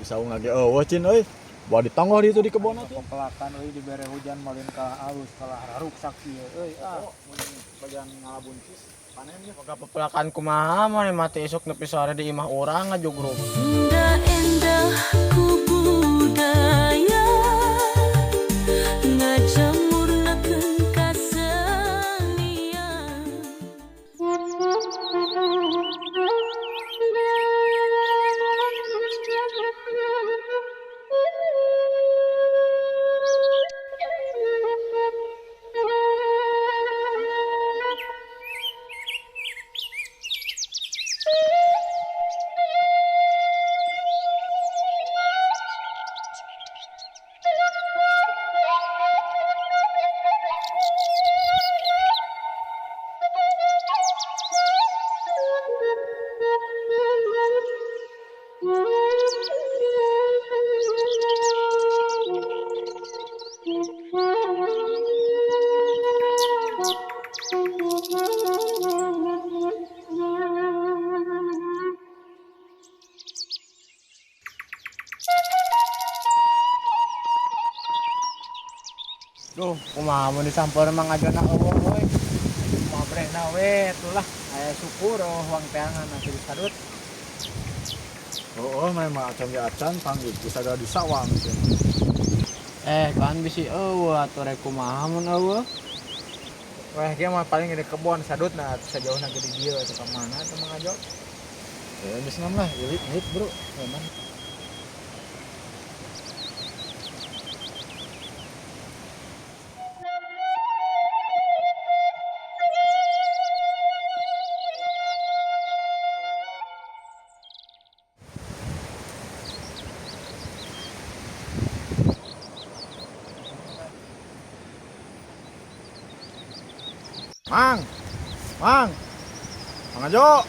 saung lagi eueuh cin euy. Bawa ditonggoh di itu di kebon Anu pepelakan euy dibere hujan malin kalah alus kalah raruksak ieu euy bagian ngalabuncis panen ge. boga pepelakan kumaha mah mati esuk nepi sore di imah urang ngajugruk. Indah ku budaya ngajamurnakeun kasenian. Duh, kumaha mun disampeur mang ajana eueuh euy. Mabrena we tulah aya syukur huang teangan atuh disadut. Oh, memang acan ge acan panggil bisa di sawang cin. Kan bisi eueuh atuh rek kumaha mun eueuh. Weh kieu mah paling di kebon sadutna sajauhna ge di dieu atuh ka mana atuh Mang Ajo. Ya geus ngam lah, ilit bro. Memang. Mang. Mang. Mang Ajo.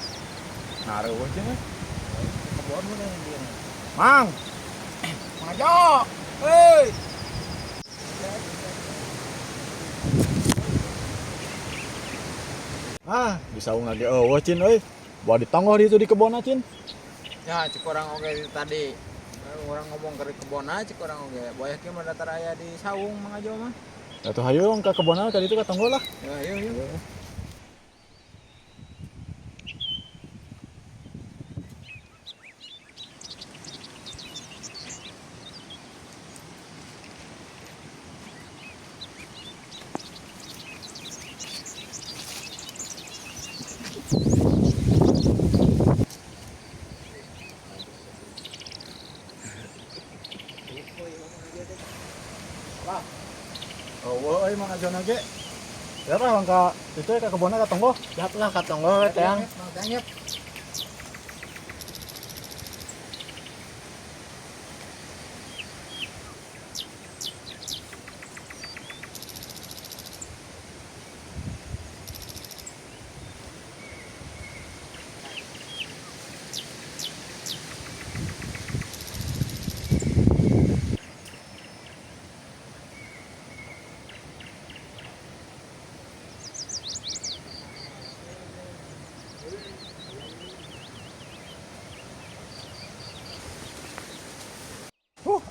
Nareueuh cin euy. Kebon mun yang dieu. Mang. Mang Ajo. Heuy. Di saung lagi eueuh cin euy. Bawa ditonggoh di itu di kebon cin. Ya cek orang oge tadi. Orang ngomong ke kebona cek orang oge. Boya kieu mah datar aya di saung Mang Ajo mah. Atuh hayu ka kebon ka ditu ka tonggoh lah. Ya yuk. Eueuh euy Mang Ajo ge. Ya lah langka itu ka kebon ka tonggoh. Siap lah katonggo we teang.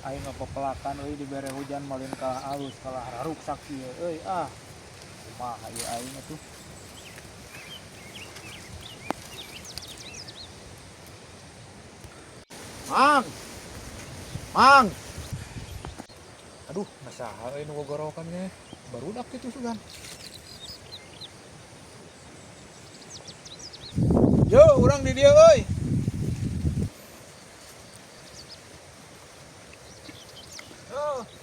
Aing ngepepelakan euy dibere hujan malin kalah alus kalah raruksak ieu euy kumaha ieu aing atuh. Mang. Mang. Aduh nasaha euy nu gogorokan ge barudak kitu sugan. Yo urang di dieu euy.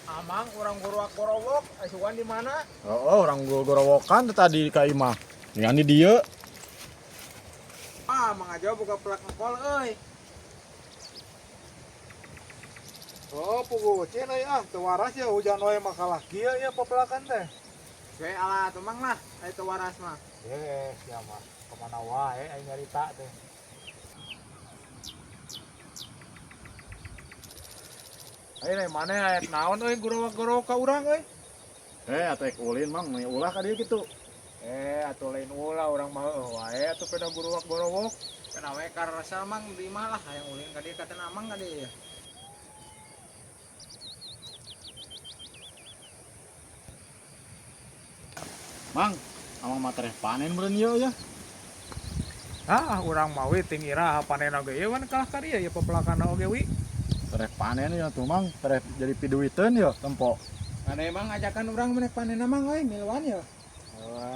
Amang orang gorowak-gorowok, asuhan di mana? Oh, orang gorowokan tadi ka imah. Ningali dieu. Mang Ajo buka pelak ngkol euy. Oh, pugu cin euy teu waras ya hujan we makalah kieu ya pepelakan teh. We alah tuh mang lah, teu waras mah. Ya mah kemana wae aing nyarita teh. Ayo mana naon euy gorowak-gorowok ka urang euy. Atuh ek ulin mang ulah ka dieu kitu. Atuh lain ulah urang mah wae atuh peda gorowak-gorowok. Peda we karasa mang di imah lah hayang ulin ka dieu katana mang ka dieu. Mang, amang materi panen meureun ieu ya. Urang mah wi ting ira panen oge ieu kan kalah karya ya pepelakan oge wi. Tereh panen ya tuh mang, tereh jadi piduiteun ya tempo. Ada emang ajakan orang menek panen amang euy miluan ya.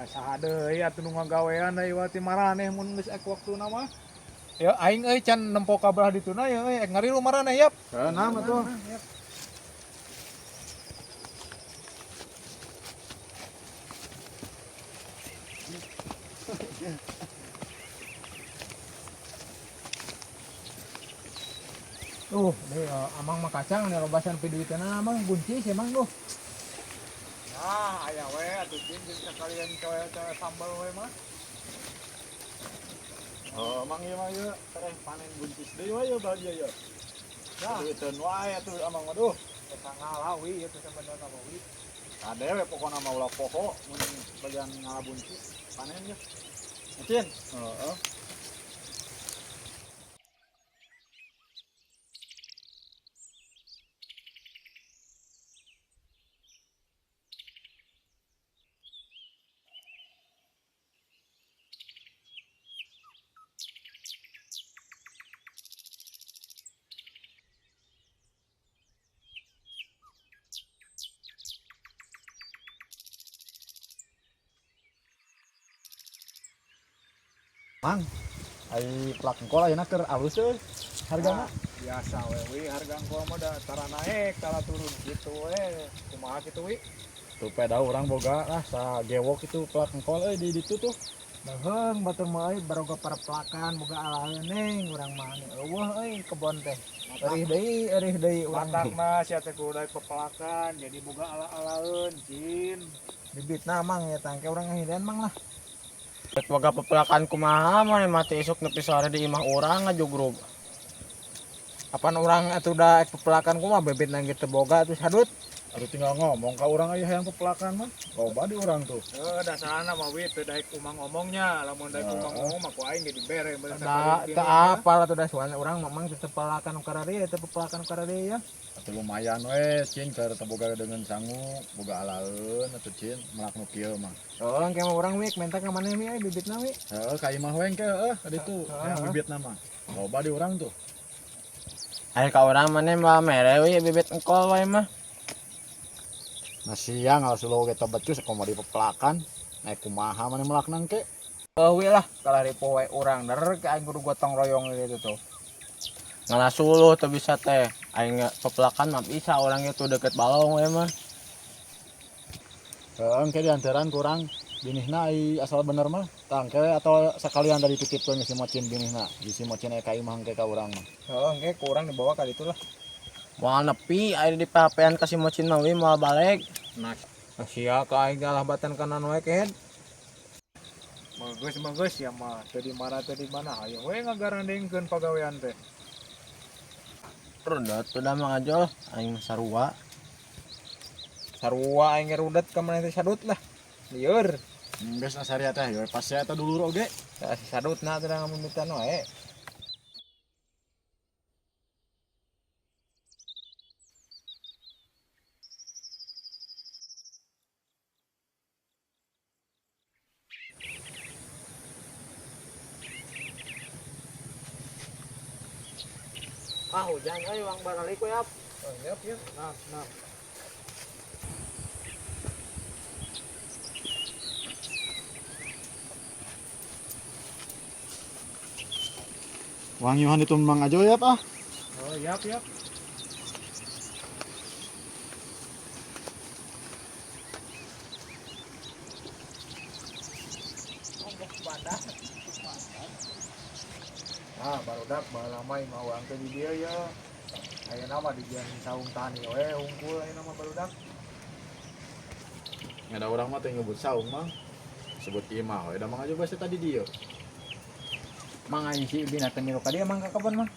Saha deui atuh nu ngagawean deui wati maraneh mun geus ek waktuna mah. Ya aing euy can nempo kabrah dituna ya euy ek ngarilu maraneh yap. Keunam atuh. Deh amang mah kacang nih lobasan piduiteuna amang buncis emang tuh. Aya we atuh cing sekalian coe sambal we mah. Oh, mang ieu mah ieu tereh panen buncis deui we ya bahagia ya. Piduiteun wae atuh amang aduh. Eta ngalah wi ieu teh sebenarnya mah wi. Adewe pokona mah ulah poho mun bagian ngalah buncis panen ya. Cin. Heeh. Mang, ai plak engkol ayeuna keur alus euy. Hargana Biasa we wi harga engkol mah da tara naek tara turun gitu we. Kumaha kitu wi? tuh peda urang boga lah sa gewok itu plak engkol euy di ditu tuh. Daheung batur mah euy baroga parapelakan boga alaeun neng urang mah eueuh euy kebon teh. Eurih deui urang Matakna sia teh kudu pepelakan jadi boga ala-alaeun cin. bibitna amang ya tangke urang ngahidean mang lah. Rek boga pepelakan kumaha mah mati isuk nepi sore di imah urang ngajugrug. Apaan urang atuh da pepelakan kumaha bibit nang kitu boga atuh sadut. Aduh tinggal ngomong ka urang aya hayang pepelakan mah. Loba di urang tuh. Dasarna mah wi teu daek umang ngomongnya, lamun daek umang ngomong mah ku aing ge dibere bener Da teu apal atuh da soalna urang mamang teu pepelakan nu karari teu pepelakan nu karari ya. Atuh lumayan we cin keur teu boga dengan sangu, boga alaeun atuh cin melak nu kieu mah. Soalnya kayak urang wi mentak ka maneh wi bibitna wi. Heeh ka imah we engke ditu hayang bibitna mah. Loba di urang tuh. Aya ka urang maneh mah mere we bibit engkol wae mah. Nah siang harus lo kita becus komo di pepelakan. Naik kumaha maneh melakna engke. Wi lah kalari poe urang der ke aing kudu gotong royong gitu tuh. Ngalasuluh teu bisa teh. Aing pepelakan mah bisa urang itu deket balong we mah. Heeh engke diantaran kurang binihna ai asal bener mah. Tangke atau sekalian dari titipkeun si mocin binihna. Di si mocin aya ka imah engke ka urang mah. Engke ku urang dibawa ka ditu lah. Moal nepi aya di papean ka si mocin mah we moal balik. Nah, sia ka aing galah batan kanan wae kehed. Bagus ya mah teu di mana ayo we ngagarandengkeun pagawean teh. Rudot udah mah ngajol aing sarua. Sarua aing rudet ka maneh teh sadut lah. Lieur. Geus saria teh yo pas saya teh dulur oge. Si sadutna teh ngamumitan wae. Hujan euy wang baralik we yap. Yap. Nah. Wang Yohan itu Mang Ajo ya Pak. Yap. Barudak balamai mau angke di dia ya. Ayeuna mah di dian saung tani we hungkul ayeuna mah barudak. Ada orang mah teh ngebut saung Mang. Sebut imah we da Mang Ajo basa tadi dia. Mang aing si Ibina teh milu ka dieu mang ka kebon mah.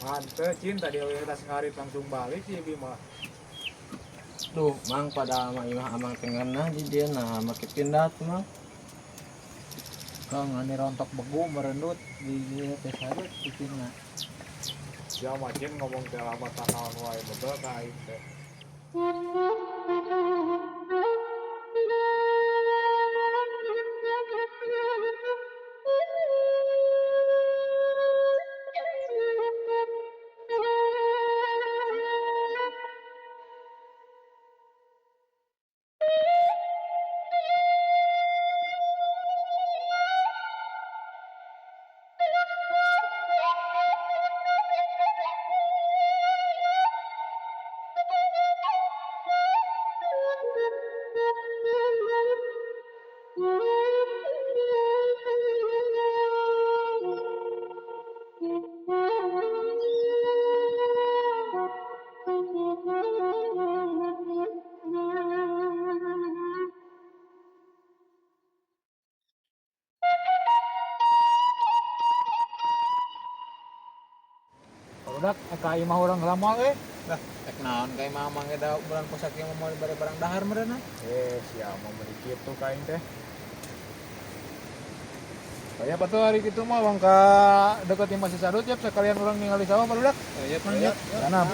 Hanteu cin tadi we tas ngarit langsung balik sih Bi mah. Duh, mang pada imah amang tengenah di dieu nah make pindah tuh mang. Kang ani rontok begu merendut di dieu teh sadut bikinna. Ya mah cin ngomong teh lama tanaon wae betul ka aing teh. barudak eka imah urang ramal Tek naon kayak mamang kita bulan puasa kieu mau bari barang dahar meureunna. siap mau beli kitu kain teh. Kayak apa tuh hari gitu mah bangka deket imah si Sadut ya sekalian orang ningali sawah barudak. Ya pan ya. Sana.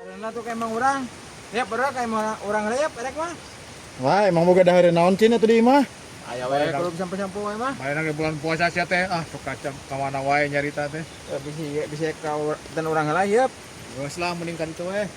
Karena tuh kayak emang orang. Ya bener kayak emang orang reyap erek mah. Wah, emang boga dahar naon cina tuh di imah. Aya wae kudu sampai-sampai wae mah. Main lagi bulan puasa sia teh suka cam kawana wae nyarita teh. Bisa ka dan orang heula yeup. Geus lah mending kan itu we.